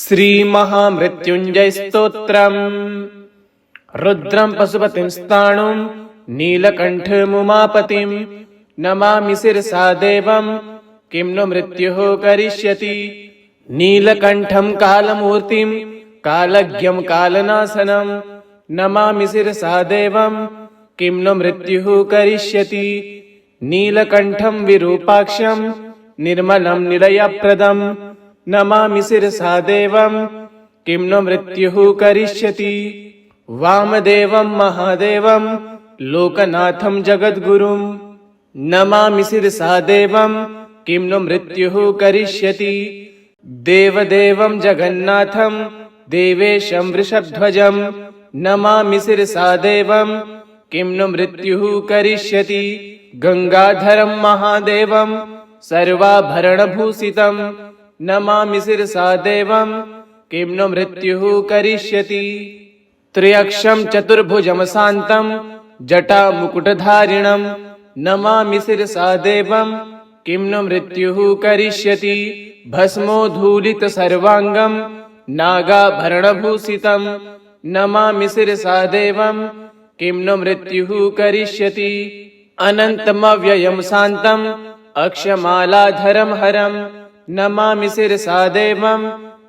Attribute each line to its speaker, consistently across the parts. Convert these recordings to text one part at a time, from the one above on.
Speaker 1: श्रीमहामृत्युञ्जय स्तोत्रम्। रुद्रं पशुपतिं स्थाणुं नीलकण्ठमुमापतिं नमामि शिरसा देवं किं नु मृत्युः करिष्यति। नीलकण्ठं कालमूर्तिं कालज्ञं कालनाशनं नमामि शिरसा देवं किं नु मृत्युः करिष्यति। नीलकण्ठं विरूपाक्षं निर्मलं निलयप्रदं नमामि शिरसा देवं किं नु मृत्युः करिष्यति। वामदेवं महादेवं लोकनाथं जगद्गुरुं नमामि शिरसा देवं किं नु मृत्युः करिष्यति। देवदेवं जगन्नाथं देवेशं वृषभध्वजं नमामि शिरसा देवं किं नु मृत्युः करिष्यति। गंगाधरं महादेवं सर्वाभरणभूषितं नमामि शिरसा देवं किं नु मृत्युः करिष्यति। त्र्यक्षं चतुर्भुजं शान्तं जटामुकुटधारिणं नमामि शिरसा देवं किं नु मृत्युः करिष्यति। भस्मोद्धूलितसर्वाङ्गं नागाभरणभूषितं नमामि शिरसा देवं किं नु मृत्युः करिष्यति। अनन्तमव्ययं शान्तं अक्षमालाधरं हरं नमामि शिरसा देवं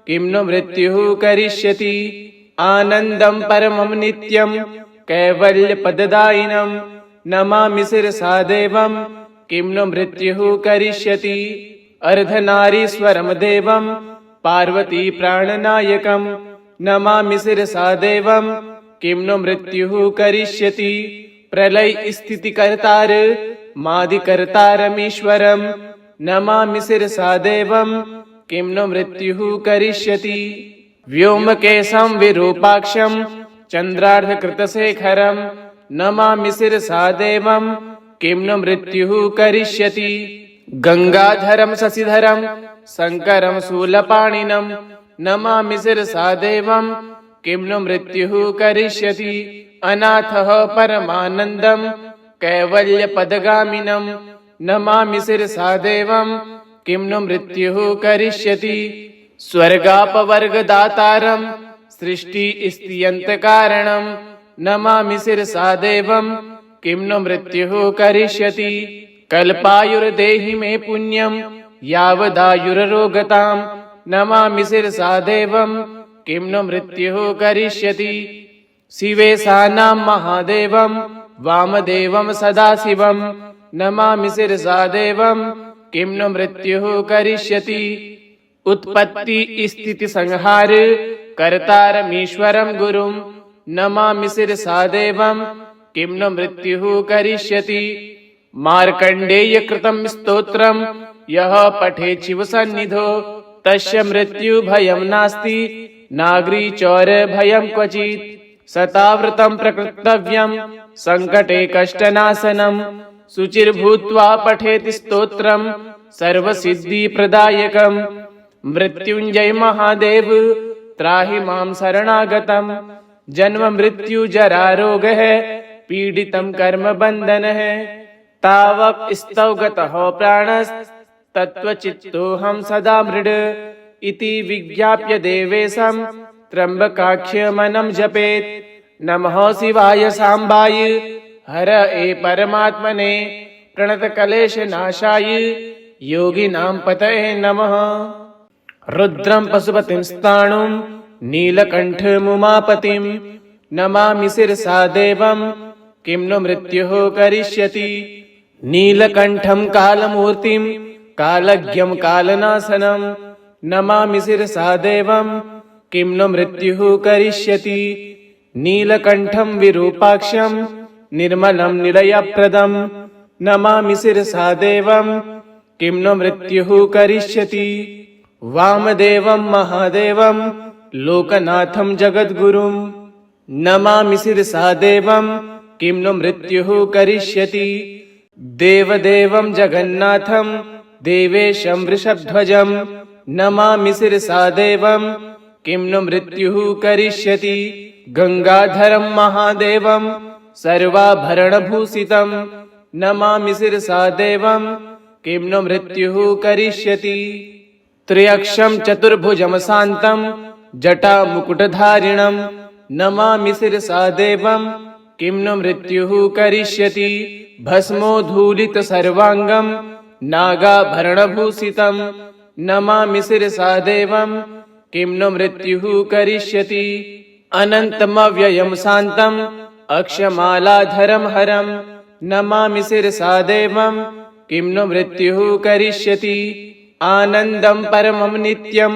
Speaker 1: किं नु मृत्युः करिष्यति। आनन्दं परमं नित्यं कैवल्यपददायिनं नमामि शिरसा देवं किं नु मृत्युः करिष्यति। अर्धनारीश्वरं देवं पार्वती प्राणनायकं नमामि शिरसा देवं किं नु मृत्युः करिष्यति। प्रलय स्थितिकर्तार मादिकर्तारमीश्वरं नमामि शिरसा देवं किं नु मृत्युः करिष्यति। व्योमकेशं विरूपाक्षं चन्द्रार्धकृतशेखरं नमामि शिरसा देवं किं नु मृत्युः करिष्यति। गंगाधरं शशिधरं शङ्करं शूलपाणिनं नमामि शिरसा देवं किं नु मृत्युः करिष्यति। अनाथः परमानन्दं कैवल्यपदगामिनं नमामि शिरसा देवं किं नु मृत्युः करिष्यति। स्वर्गापवर्गदातारं सृष्टिस्थित्यन्तकारणं नमामि शिरसा देवं किं नु मृत्युः करिष्यति। कल्पायुर्देहि मे पुण्यं यावदायुररोगतां नमामि शिरसा देवं किं नु मृत्युः करिष्यति। शिवेशानां महादेवं वामदेवं सदाशिवं नमामि शिरसा देवं किं नु मृत्युः करिष्यति। उत्पत्ति स्थिति संहार कर्तारमीश्वरं गुरुं नमामि शिरसा देवं किं नु मृत्युः करिष्यति। मार्कण्डेय कृतं स्तोत्रं यः पठेत् शिवसन्निधौ तस्य मृत्युभयं नास्ति नाग्रिचौरभयं क्वचित्। शताव्रतं प्रकृतव्यं संकटे कष्टनाशनं शुचिर्भूत्वा पठेत् स्तोत्रं सर्वसिद्धिप्रदायकं। मृत्युञ्जय महादेव त्राहि मां शरणागतं जन्म मृत्यु जरा रोगः पीडितं कर्म बन्धनः। तावक स्तौ गतः प्राणस्तत्त्वचित्तोऽहं सदा मृड इति विज्ञाप्य देवेशं त्र्यम्बकाख्यमनं जपेत्। नमः शिवाय साम्बाय हर परमात्मने प्रणतकलेशनाशाय योगिनां पतये नमः। रुद्रं पशुपतिं स्थाणुं नीलकण्ठमुमापतिं नमामि शिरसा देवं किं नु मृत्युः करिष्यति। नीलकण्ठं कालमूर्तिं कालज्ञं कालनाशनं नमामि शिरसा देवं किं नु मृत्युः करिष्यति। नीलकण्ठं विरूपाक्षं निर्मलं निलयप्रदं नमामि शिरसा देवं किं नु मृत्युः करिष्यति। वामदेवं महादेवं लोकनाथं जगद्गुरुं नमामि शिरसा देवं किं नु मृत्युः करिष्यति। देवदेवं जगन्नाथं देवेशं वृषभध्वजं नमामि शिरसा देवं किं नु मृत्युः करिष्यति। गंगाधरं महादेवं सर्वाभरणभूषितं नमामि शिरसा देवं किं नु मृत्युः करिष्यति। त्र्यक्षं चतुर्भुजं शान्तं जटामुकुटधारिणं नमामि शिरसा देवं किं नु मृत्युः करिष्यति। भस्मोद्धूलितसर्वाङ्गं नागाभरणभूषितं नमामि शिरसा देवं किं नु मृत्युः करिष्यति। अनन्तमव्ययं शान्तम् अक्षमालाधरं हरं नमामि शिरसा देवं किं नु मृत्युः करिष्यति। आनन्दं परमं नित्यं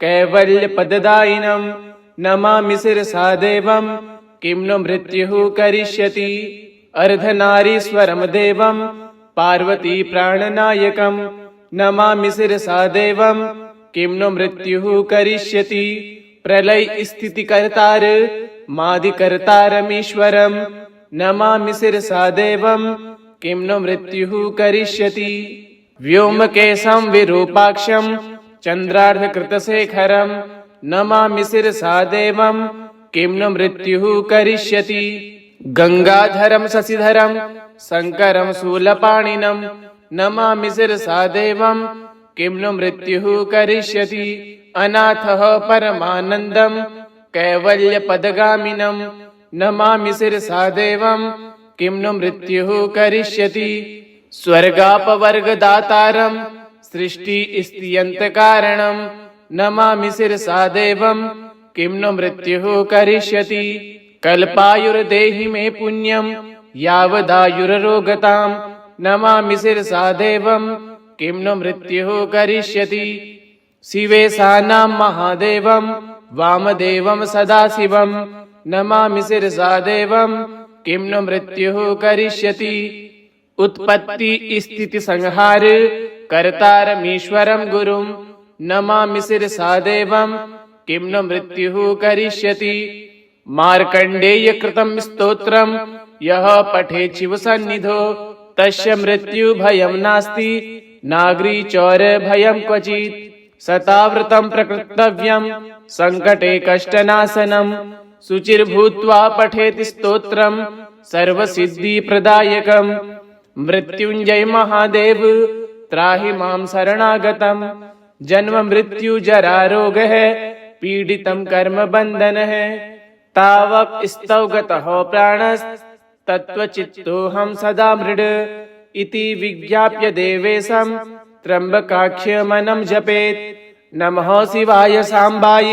Speaker 1: कैवल्यपददायिनं नमामि शिरसा देवं किं नु मृत्युः करिष्यति। अर्धनारीश्वरं देवं पार्वती प्राणनायकं नमामि शिरसा देवं किं नु मृत्युः करिष्यति। प्रलय स्थितिकर्तार मादिकर्तारमीश्वरं नमामि शिरसा देवं किं नु मृत्युः करिष्यति। व्योमकेशं विरूपाक्षं चन्द्रार्धकृतशेखरं नमामि शिरसा देवं किं नु मृत्युः करिष्यति। गंगाधरं शशिधरं शङ्करं शूलपाणिनं नमामि शिरसा देवं किं नु मृत्युः करिष्यति। अनाथः परमानन्दं कैवल्यपदगामिनं नमामि शिरसा देवं किं नु मृत्युः करिष्यति। स्वर्गापवर्गदातारं सृष्टिस्थित्यन्तकारणं नमामि शिरसा देवं किं नु मृत्युः करिष्यति। कल्पायुर्देहि मे पुण्यं यावदायुररोगतां नमामि शिरसा देवं किं नु मृत्युः करिष्यति। शिवेशानां महादेवं वामदेवं सदाशिवं नमामि शिरसा देवं किं नु मृत्युः करिष्यति। उत्पत्ति स्थिति संहार कर्तारमीश्वरं गुरुं नमामि शिरसा देवं किं नु मृत्युः करिष्यति। मार्कण्डेय कृतं स्तोत्रं यः पठेत् शिवसन्निधौ तस्य मृत्युभयं नास्ति नाग्रीचौरभयं क्वचित्। शताव्रतं प्रकृतव्यं सङ्कटे कष्टनाशनं शुचिर्भूत्वा पठेत् स्तोत्रं सर्वसिद्धिप्रदायकं। मृत्युञ्जय महादेव त्राहि मां शरणागतं जन्म मृत्यु जरा रोगः पीडितं कर्म बन्धनः। तावक स्तौगतः प्राणस्तत्त्वचित्तोऽहं सदा मृड इति विज्ञाप्य देवेशं त्र्यम्बकाख्यमनं जपेत्। नमः शिवाय साम्बाय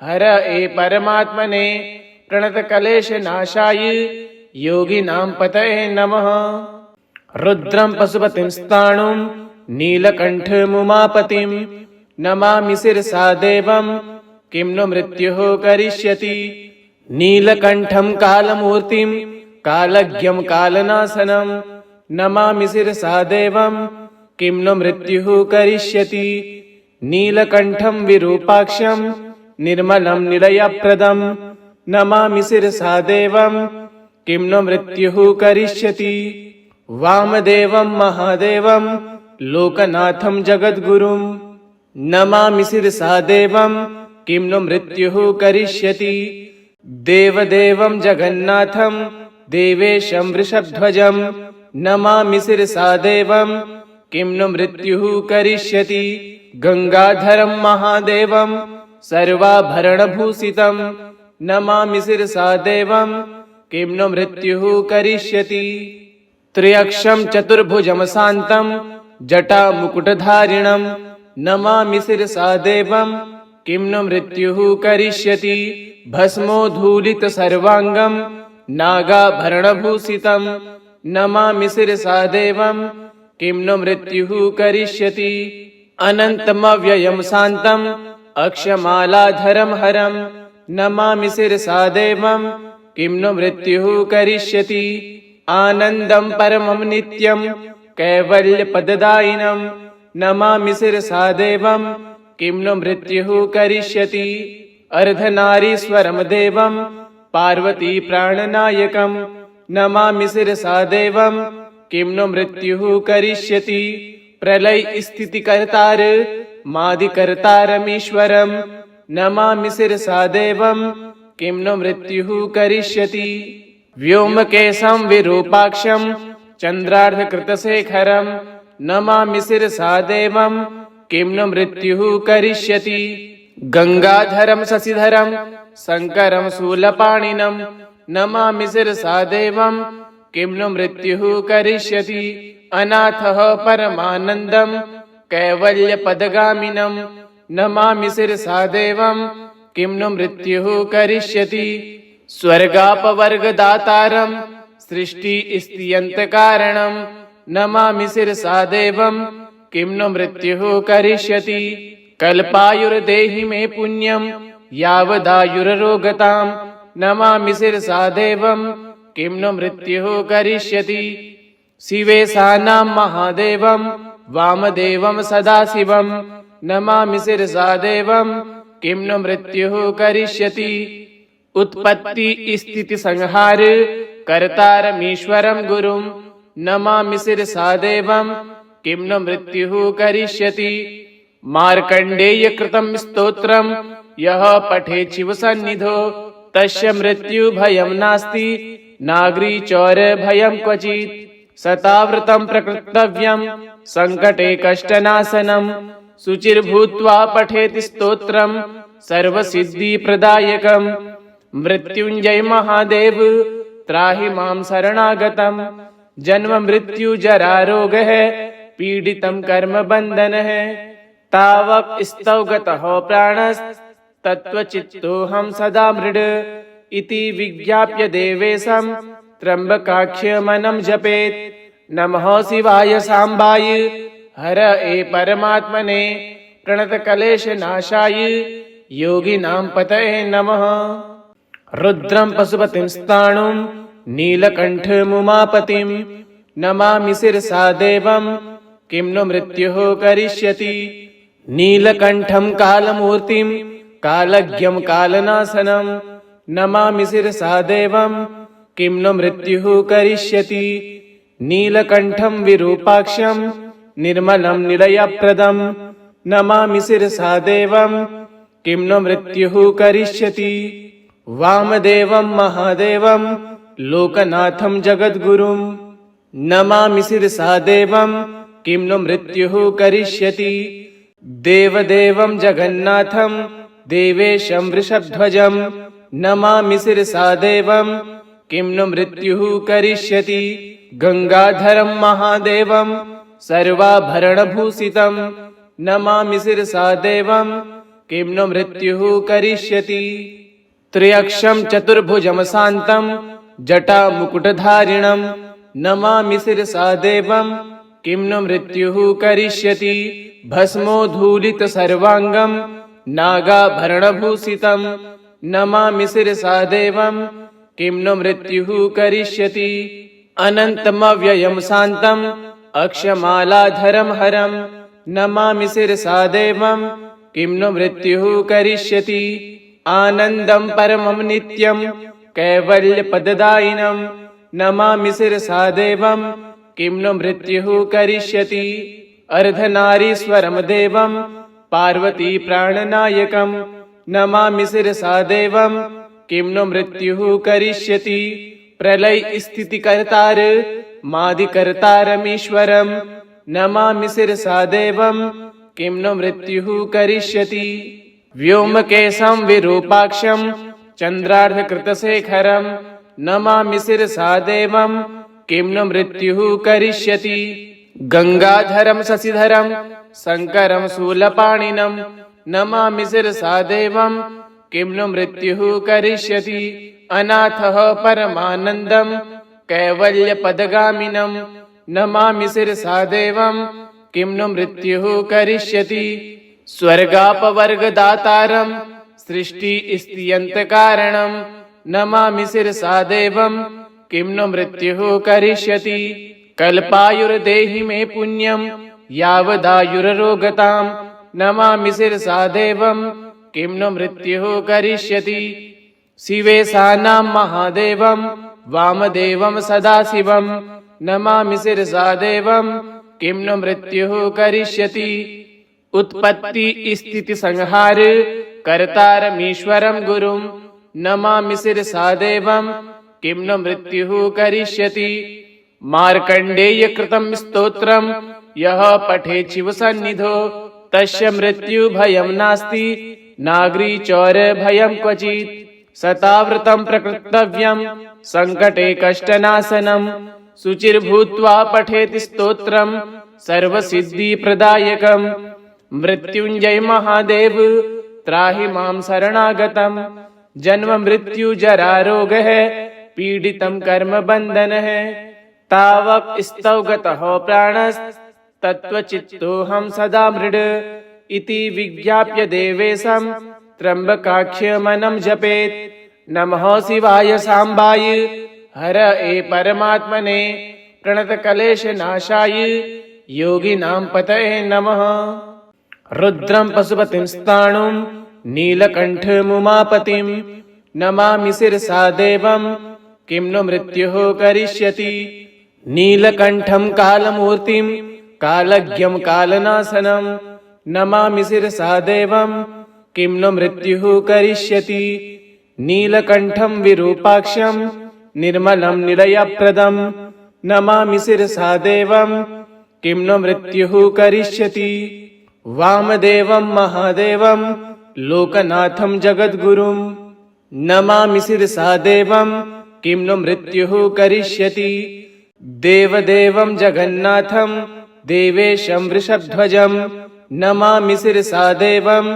Speaker 1: हर ए परमात्मने प्रणतकलेशनाशाय योगिनां पतये नमः। रुद्रं पशुपतिं स्थाणुं नीलकण्ठमुमापतिं नमामि शिरसा देवं किं नु मृत्युः करिष्यति। नीलकण्ठं कालमूर्तिं कालज्ञं कालनाशनं नमामि शिरसा देवं किं नु मृत्युः करिष्यति। नीलकण्ठं विरूपाक्षं निर्मलं निलयप्रदं नमामि शिरसा देवं किं नु मृत्युः करिष्यति। वामदेवं महादेवं लोकनाथं जगद्गुरुं नमामि शिरसा देवं किं नु मृत्युः करिष्यति। देवदेवं जगन्नाथं देवेशं वृषभध्वजं नमामि शिरसा देवं किं नु मृत्युः करिष्यति। गंगाधरं महादेवं सर्वाभरणभूषितं नमामि शिरसा देवं किं नु मृत्युः करिष्यति। त्र्यक्षं चतुर्भुजं शान्तं जटामुकुटधारिणं नमामि शिरसा देवं किं नु मृत्युः करिष्यति। भस्मोद्धूलितसर्वाङ्गं नागाभरणभूषितं नमामि शिरसा देवं किं नु मृत्युः करिष्यति। अनन्तमव्ययं शान्तम् अक्षमालाधरं हरं नमामि शिरसा देवं किं नु मृत्युः करिष्यति। आनन्दं परमं नित्यं कैवल्यपददायिनं नमामि शिरसा देवं किं नु मृत्युः करिष्यति। अर्धनारीश्वरं देवं पार्वती प्राणनायकं नमामि शिरसा देवं किं नु मृत्युः करिष्यति। प्रलय स्थितिकर्तार मादिकर्तारमीश्वरं नमामि शिरसा देवं किं नु मृत्युः करिष्यति। व्योमकेशं विरूपाक्षं चन्द्रार्धकृतशेखरं नमामि शिरसा देवं किं नु मृत्युः करिष्यति। गंगाधरं शशिधरं शंकरं शूलपाणिनं नमामि शिरसा देवं किं नु मृत्युः करिष्यति। अनाथः परमानन्दं कैवल्यपदगामिनं नमामि शिरसा देवं किं नु मृत्युः करिष्यति। स्वर्गापवर्गदातारं सृष्टिस्थित्यन्तकारणं नमामि शिरसा देवं किं नु मृत्युः करिष्यति। कल्पायुर्देहि मे पुण्यं यावदायुररोगतां नमामि शिरसा देवं किं नु मृत्युः करिष्यति। शिवेशानां महादेवं वामदेवं सदाशिवं नमामि शिरसा देवं किं नु मृत्युः करिष्यति। उत्पत्ति स्थिति संहार कर्तारमीश्वरं गुरुं नमामि शिरसा देवं किं नु मृत्युः करिष्यति। मार्कण्डेय कृतं स्तोत्रं यः पठेत् शिवसन्निधौ तस्य मृत्युभयं नास्ति नागरीचौरभयं क्वचित्। शताव्रतं प्रकृतव्यं संकटे कष्टनाशनं शुचिर्भूत्वा पठेत् स्तोत्रं सर्वसिद्धिप्रदायकं। मृत्युंजय महादेव त्राहि मां शरणागतं जन्म मृत्यु जरा रोगः पीडितं कर्म बन्धनः। तावक स्तौ गतः प्राणस्तत्त्वचित्तोऽहं सदा मृड इति विज्ञाप्य देवेशं त्र्यम्बकाख्यमनं जपेत्। नमः शिवाय सांबाय हर ए परमात्मने प्रणतकलेशनाशाय योगिनां पतये नमः। रुद्रं पशुपतिं स्थाणुं नीलकण्ठमुमापतिं नमामि शिरसा देवं किं नु मृत्युः करिष्यति। नीलकण्ठं कालमूर्तिं कालज्ञं कालनाशनं नमामि शिरसा देवं किं नु मृत्युः करिष्यति। नीलकण्ठं विरूपाक्षं निर्मलं निलयप्रदं नमामि शिरसा देवं किं नु मृत्युः करिष्यति। वामदेवं महादेवं लोकनाथं जगद्गुरुं नमामि शिरसा देवं किं नु मृत्युः करिष्यति। देवदेवं जगन्नाथं देवेशं वृषध्वजं नमामि शिरसा देवं किं नु मृत्युः करिष्यति। गंगाधरं महादेवं सर्वाभरणभूषितं नमामि शिरसा देवं किं नु मृत्युः करिष्यति। त्र्यक्षं चतुर्भुजं शान्तं जटामुकुटधारिणं नमामि शिरसा देवं किं नु मृत्युः करिष्यति। भस्मोद्धूलित सर्वांगं नागाभरणभूषितं नमामि शिरसा देवं किं नु मृत्युः करिष्यति। अनन्तमव्ययं शान्तं अक्षमालाधरं हरं नमामि शिरसा देवं किं नु मृत्युः करिष्यति। आनन्दं परमं नित्यं कैवल्यपददायिनं नमामि शिरसा देवं किं नु मृत्युः करिष्यति। अर्धनारीश्वरं देवं पार्वती प्राणनायकं नमामि शिरसा देवं किं नु मृत्युः करिष्यति। प्रलय स्थितिकर्तार मादिकर्तारमीश्वरं नमामि शिरसा देवं किं नु मृत्युः करिष्यति। व्योमकेशं विरूपाक्षं चन्द्रार्धकृतशेखरं नमामि शिरसा देवं किं नु मृत्युः करिष्यति। गंगाधरं शशिधरं शंकरं शूलपाणिनं नमामि शिरसा देवं किं नु मृत्युः करिष्यति। अनाथः परमानन्दं कैवल्यपदगामिनं नमामि शिरसा देवं किं नु मृत्युः करिष्यति। स्वर्गापवर्गदातारं सृष्टिस्थित्यन्तकारणं नमामि शिरसा देवं किं नु मृत्युः करिष्यति। कल्पायुर्देहि मे पुण्यं यावदायुररोगतां नमामि शिरसा देवं किं नु मृत्युः करिष्यति। शिवेशानां महादेवं वामदेवं सदाशिवं नमामि शिरसा देवं किं नु मृत्युः करिष्यति। उत्पत्ति स्थिति संहार कर्तारमीश्वरं गुरुं नमामि शिरसा देवं किं नु मृत्युः करिष्यति। मार्कण्डेय कृतं स्तोत्रं यः पठेत् शिवसन्निधौ तस्य मृत्यु भयं नास्ति नागरी चौर भयं क्वचित् सतावृतं प्रकृतव्यं संकटे कष्टनाशनं शुचिर्भूत्वा पठेति स्तोत्रं सर्वसिद्धिप्रदायकं मृत्युंजय महादेव त्राहि मां शरणागतं जन्म मृत्यु जरा रोगः पीडितं कर्म बन्धनः तावक स्तव गतः प्राणस्तत्त्वचित्तोऽहं सदा मृड इति विज्ञाप्य देवेशं त्र्यम्बकाख्यमनं जपेत् नमः शिवाय सांबाय हर ए परमात्मने प्रणतकलेशनाशाय योगिनां पतये नमः रुद्रं पशुपतिं स्थाणुं नीलकण्ठमुमापतिं नमामि शिरसा देवं किं नु मृत्युः करिष्यति नीलकण्ठं कालमूर्तिं कालज्ञं कालनाशनं नमामि शिरसा देवं किं नु मृत्युः करिष्यति नीलकण्ठं विरूपाक्षं निर्मलं निलयप्रदं नमामि शिरसा देवं किं नु मृत्युः करिष्यति वामदेवं महादेवं लोकनाथं जगद्गुरुं नमामि शिरसा देवं किं नु मृत्युः करिष्यति देवदेवं जगन्नाथं देवेशं वृषध्वजं नमामि शिरसा देवं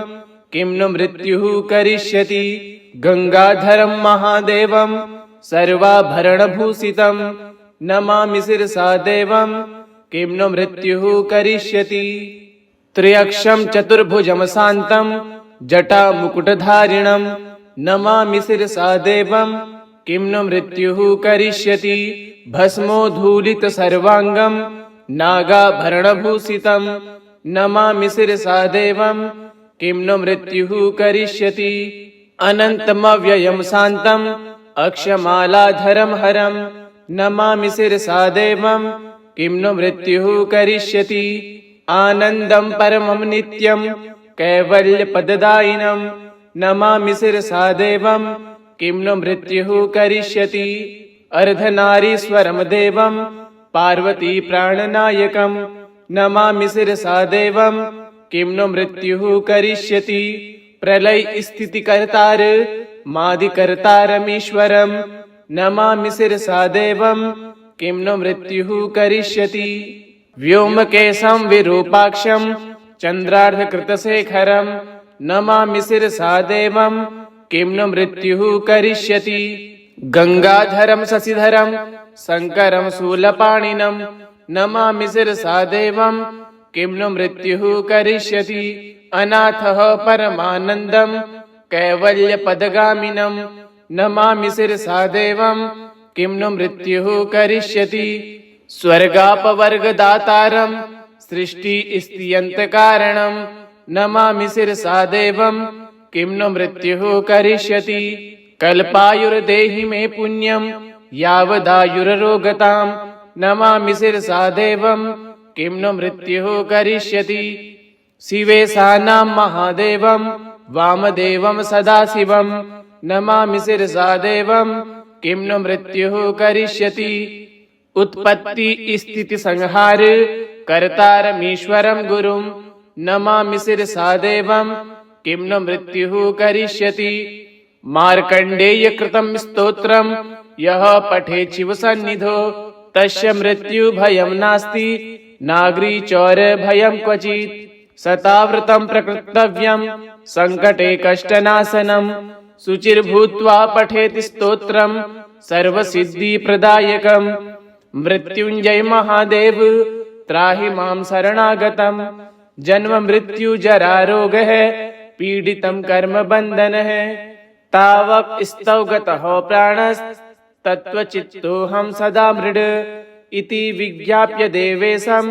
Speaker 1: किं नु मृत्युः करिष्यति गंगाधरं महादेवं सर्वाभरणभूषितं नमामि शिरसा देवं किं नु मृत्युः करिष्यति त्र्यक्षं चतुर्भुजं शान्तं जटामुकुटधारिणं नमामि शिरसा देवं किं नु मृत्युः करिष्यति भस्मोद्धूलितसर्वाङ्गं नागाभरणभूषितं नमामि शिरसा देवं किं नु मृत्युः करिष्यति अनन्तमव्ययं शान्तं अक्षमालाधरं हरं नमामि शिरसा देवं किं नु मृत्युः करिष्यति आनन्दं परमं नित्यं कैवल्यपददायिनं नमामि शिरसा देवं किं नु मृत्युः करिष्यति अर्धनारीश्वरं देवं पार्वती प्राणनायकं नमामि शिरसा देवं किं नु मृत्युः करिष्यति प्रलय स्थितिकर्तार मादिकर्तारमीश्वरं नमामि शिरसा देवं किं नु मृत्युः करिष्यति व्योमकेशं विरूपाक्षं चन्द्रार्धकृतशेखरं नमामि शिरसा देवं किं नु मृत्युः करिष्यति गंगाधरं शशिधरं शङ्करं शूलपाणिनं नमामि शिरसा देवं किं नु मृत्युः करिष्यति अनाथः परमानन्दं कैवल्यपदगामिनं नमामि शिरसा देवं किं नु मृत्युः करिष्यति स्वर्गापवर्गदातारं सृष्टिस्थित्यन्तकारणं नमामि शिरसा देवं किं नु मृत्युः करिष्यति कल्पायुर्देहि मे पुण्यं यावदायुररोगतां नमामि शिरसा देवं किं नु मृत्युः करिष्यति शिवेशानां महादेवं वामदेवं सदाशिवं नमामि शिरसा देवं किं नु मृत्युः करिष्यति उत्पत्ति स्थिति संहार कर्तारमीश्वरं गुरुं नमामि शिरसा देवं किं नु मृत्युः करिष्यति मार्कण्डेय कृतं स्तोत्रं यः पठेत् शिवसन्निधौ तस्य मृत्यु भयं नास्ति नागरी चौर भयं क्वचित् सतावृतं प्रकृतव्यं संकटे कष्टनाशनं शुचिर्भूत्वा पठेति स्तोत्रं सर्वसिद्धिप्रदायकं मृत्युंजय महादेव त्राहि मां शरणागतं जन्म मृत्यु जरा रोगः पीडितं कर्म बन्धनः तावक स्तव गतः प्राणस्तत्त्वचित्तोऽहं सदा मृड इति विज्ञाप्य देवेशं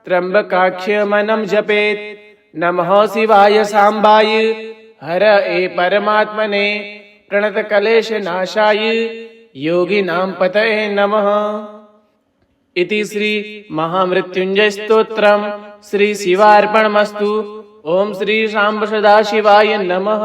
Speaker 1: त्र्यम्बकाख्यमनं जपेत् नमः शिवाय सांबाय हर ए परमात्मने प्रणतकलेशनाशाय योगिनां पतये नमः इति श्री महामृत्युंजय स्तोत्रम श्री शिवार्पणमस्तु। ओम श्री शांब सदाशिवाय नमः।